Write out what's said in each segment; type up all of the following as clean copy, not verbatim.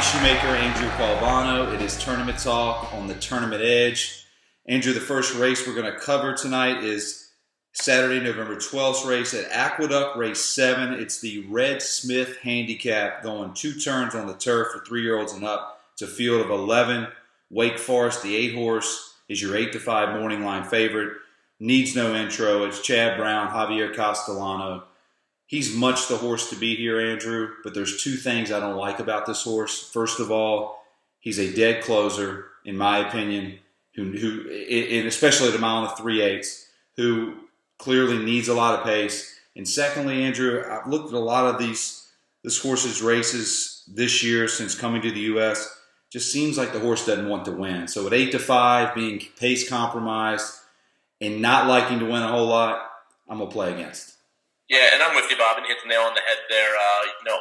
Shoemaker, Andrew Calvano. It is Tournament Talk on the Tournament Edge. Andrew, the first race we're going to cover tonight is Saturday, November 12th race at Aqueduct, race 7. It's the Red Smith Handicap, going 2 turns on the turf for 3-year-olds and up. It's a field of 11. Wake Forest, the 8-horse, is your 8-5 morning line favorite. Needs no intro. It's Chad Brown, Javier Castellano. He's much the horse to beat here, Andrew, but there's 2 things I don't like about this horse. First of all, he's a dead closer, in my opinion, who and especially at a mile and 3/8, who clearly needs a lot of pace. And secondly, Andrew, I've looked at a lot of this horse's races this year since coming to the U.S. Just seems like the horse doesn't want to win. So at 8-5, being pace compromised and not liking to win a whole lot, I'm going to play against. Yeah, and I'm with you, Bob, and hit the nail on the head there.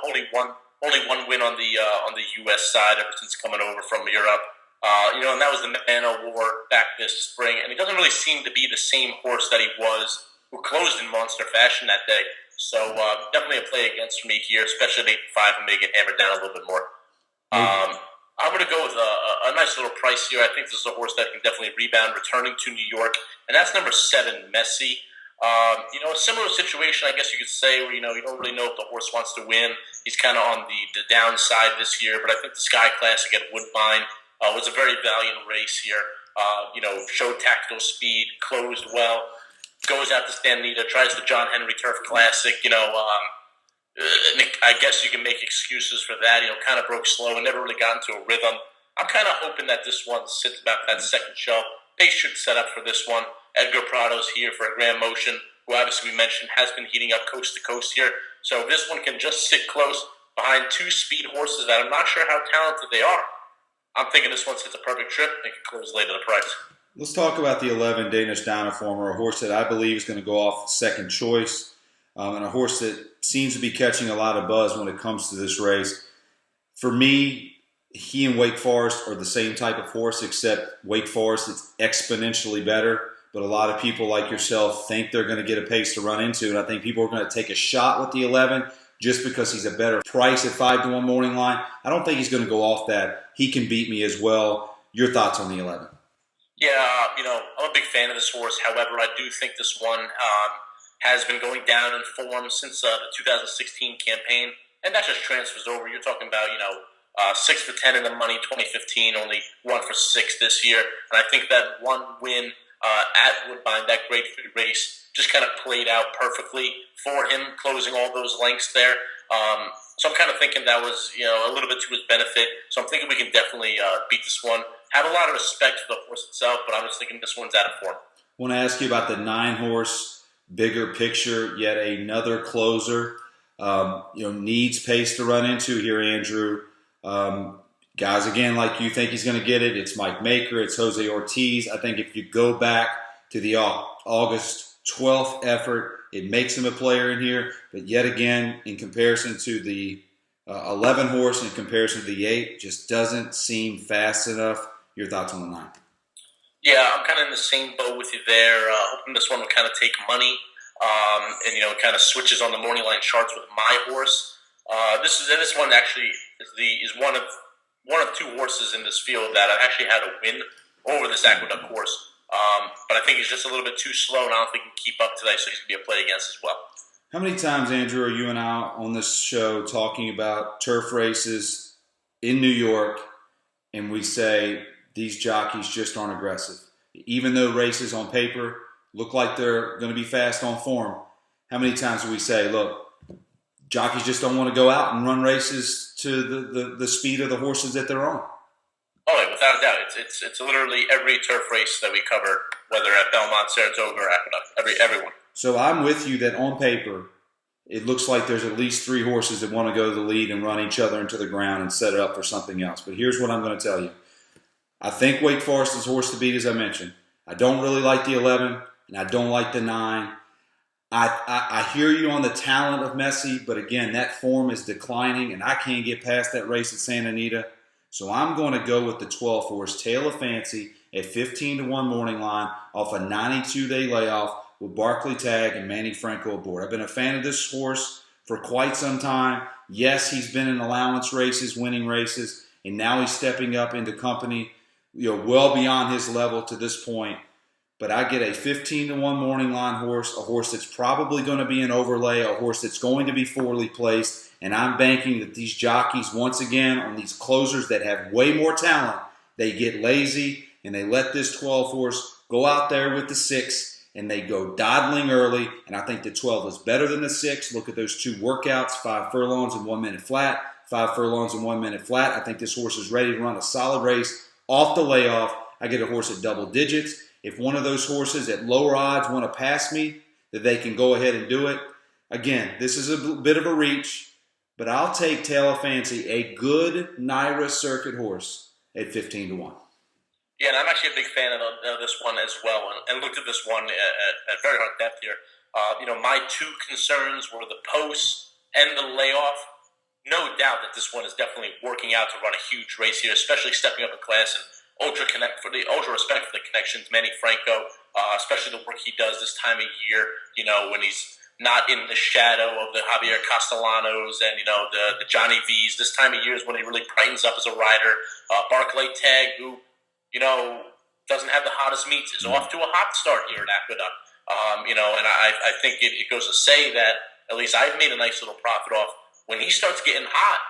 Only one win on the U.S. side ever since coming over from Europe. And that was the Man O' War back this spring. And he doesn't really seem to be the same horse that he was, who closed in monster fashion that day. So definitely a play against for me here, especially at 8-5 and maybe get hammered down a little bit more. I'm going to go with a nice little price here. I think this is a horse that can definitely rebound, returning to New York, and that's number 7, Messi. A similar situation, I guess you could say, where, you don't really know if the horse wants to win. He's kind of on the downside this year, but I think the Sky Classic at Woodbine was a very valiant race here. Showed tactical speed, closed well, goes out to Stanita, tries the John Henry Turf Classic. I guess you can make excuses for that. Kind of broke slow and never really got into a rhythm. I'm kind of hoping that this one sits about that second show. They should set up for this one. Edgar Prado's here for a Grand Motion, who obviously we mentioned has been heating up coast to coast here. So if this one can just sit close behind 2 speed horses that I'm not sure how talented they are, I'm thinking this one sits a perfect trip and can close late at the price. Let's talk about the 11 Danish Dynaformer, a horse that I believe is going to go off second choice, and a horse that seems to be catching a lot of buzz when it comes to this race. For me, he and Wake Forest are the same type of horse, except Wake Forest is exponentially better. But a lot of people like yourself think they're going to get a pace to run into, and I think people are going to take a shot with the 11 just because he's a better price at 5-1 morning line. I don't think he's going to go off that. He can beat me as well. Your thoughts on the 11? Yeah, I'm a big fan of this horse. However, I do think this one has been going down in form since the 2016 campaign, and that just transfers over. You're talking about, 6 for 10 in the money, 2015, only 1 for 6 this year. And I think that one win at Woodbine, that grade 3 race, just kind of played out perfectly for him, closing all those lengths there. So I'm kind of thinking that was, a little bit to his benefit. So I'm thinking we can definitely beat this one. Have a lot of respect for the horse itself, but I'm just thinking this one's out of form. I want to ask you about the 9-horse, bigger picture, yet another closer. Needs pace to run into here, Andrew. Guys, again, like you think he's going to get it. It's Mike Maker. It's Jose Ortiz. I think if you go back to the August 12th effort, it makes him a player in here. But yet again, in comparison to the 11 horse, in comparison to the 8, just doesn't seem fast enough. Your thoughts on the 9? Yeah, I'm kind of in the same boat with you there. Hoping this one will kind of take money and it kind of switches on the morning line charts with my horse. This one actually is one of 2 horses in this field that I've actually had a win over this Aqueduct horse. But I think he's just a little bit too slow, and I don't think he can keep up today, so he's going to be a play against as well. How many times, Andrew, are you and I on this show talking about turf races in New York, and we say these jockeys just aren't aggressive? Even though races on paper look like they're going to be fast on form, how many times do we say, look, jockeys just don't want to go out and run races to the speed of the horses that they're on? Oh, yeah, without a doubt. It's literally every turf race that we cover, whether at Belmont, Saratoga, or Aqueduct, everyone. So I'm with you that on paper, it looks like there's at least 3 horses that want to go to the lead and run each other into the ground and set it up for something else. But here's what I'm going to tell you. I think Wake Forest is horse to beat, as I mentioned. I don't really like the 11, and I don't like the 9. I hear you on the talent of Messi, but again, that form is declining, and I can't get past that race at Santa Anita. So I'm going to go with the 12 horse Tale of Fancy at 15-1 morning line off a 92-day layoff with Barclay Tagg and Manny Franco aboard. I've been a fan of this horse for quite some time. Yes, he's been in allowance races, winning races, and now he's stepping up into company, well beyond his level to this point. But I get a 15-1 morning line horse, a horse that's probably going to be an overlay, a horse that's going to be forwardly placed, and I'm banking that these jockeys, once again, on these closers that have way more talent, they get lazy and they let this 12 horse go out there with the 6, and they go dawdling early, and I think the 12 is better than the 6. Look at those 2 workouts, 5 furlongs and 1 minute flat, 5 furlongs and 1 minute flat. I think this horse is ready to run a solid race off the layoff. I get a horse at double digits. If one of those horses at lower odds want to pass me, that they can go ahead and do it. Again, this is a bit of a reach, but I'll take Tale of Fancy, a good NYRA circuit horse, at 15-1. Yeah, and I'm actually a big fan of this one as well, and looked at this one at very hard depth here. My 2 concerns were the post and the layoff. No doubt that this one is definitely working out to run a huge race here, especially stepping up in class and ultra respect for the connections, Manny Franco, especially the work he does this time of year. When he's not in the shadow of the Javier Castellanos and the Johnny V's. This time of year is when he really brightens up as a rider. Barclay Tagg, who doesn't have the hottest meets, is off to a hot start here at Aqueduct. And I think it goes to say that at least I've made a nice little profit off. When he starts getting hot,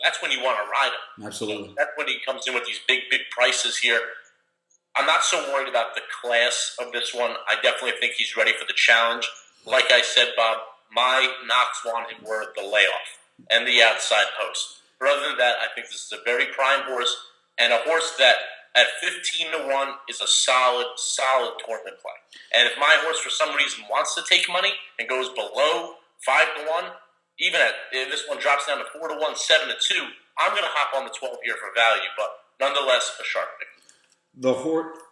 that's when you want to ride him. Absolutely. That's when he comes in with these big prices here. I'm not so worried about the class of this one. I definitely think he's ready for the challenge. Like I said, Bob, my knocks on him were the layoff and the outside post. But other than that, I think this is a very prime horse, and a horse that at 15-1 is a solid tournament play. And if my horse for some reason wants to take money and goes below 5-1, even if this one drops down to 4-1, 7-2, I'm going to hop on the 12 here for value, but nonetheless, a sharp pick.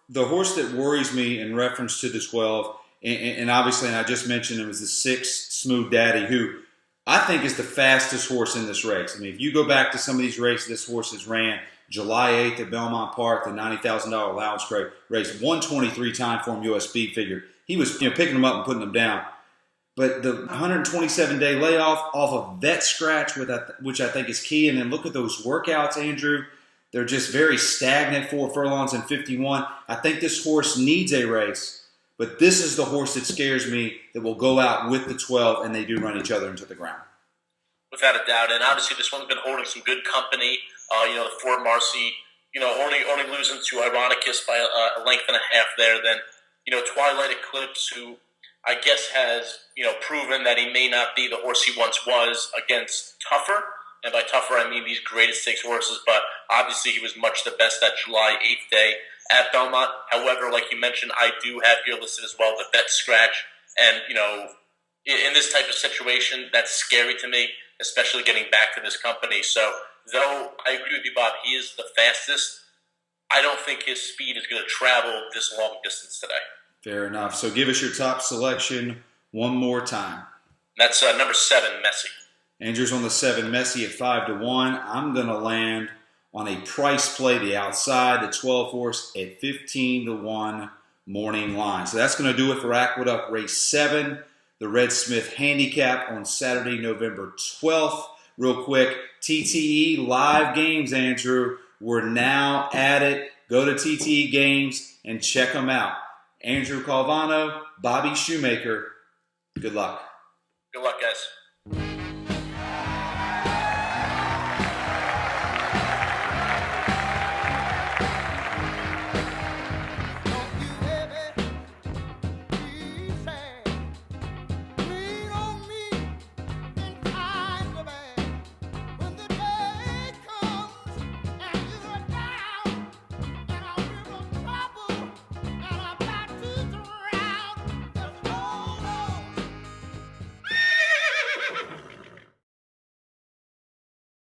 The horse that worries me in reference to the 12, and obviously, and I just mentioned it was the 6, Smooth Daddy, who I think is the fastest horse in this race. I mean, if you go back to some of these races this horse has ran, July 8th at Belmont Park, the $90,000 allowance race, 123 time form U.S. speed figure. He was picking them up and putting them down. But the 127-day layoff off of vet scratch, which I think is key. And then look at those workouts, Andrew. They're just very stagnant, 4 furlongs and 51. I think this horse needs a race. But this is the horse that scares me that will go out with the 12, and they do run each other into the ground. Without a doubt. And obviously this one's been holding some good company. The Fort Marcy, only losing to Ironicus by a length and a half there. Then, Twilight Eclipse, who I guess has, proven that he may not be the horse he once was against Tougher. And by Tougher, I mean these greatest 6 horses. But obviously he was much the best that July 8th day at Belmont. However, like you mentioned, I do have here listed as well the vet scratch. And, in this type of situation, that's scary to me, especially getting back to this company. So, though I agree with you, Bob, he is the fastest, I don't think his speed is going to travel this long distance today. Fair enough. So give us your top selection one more time. That's number 7, Messi. Andrew's on the 7, Messi at 5-1. I'm going to land on a price play, the outside, the 12 horse at 15-1 morning line. So that's going to do it for Aqueduct Race 7, the Red Smith Handicap on Saturday, November 12th. Real quick, TTE live games, Andrew. We're now at it. Go to TTE Games and check them out. Andrew Calvano, Bobby Shoemaker, good luck. Good luck, guys.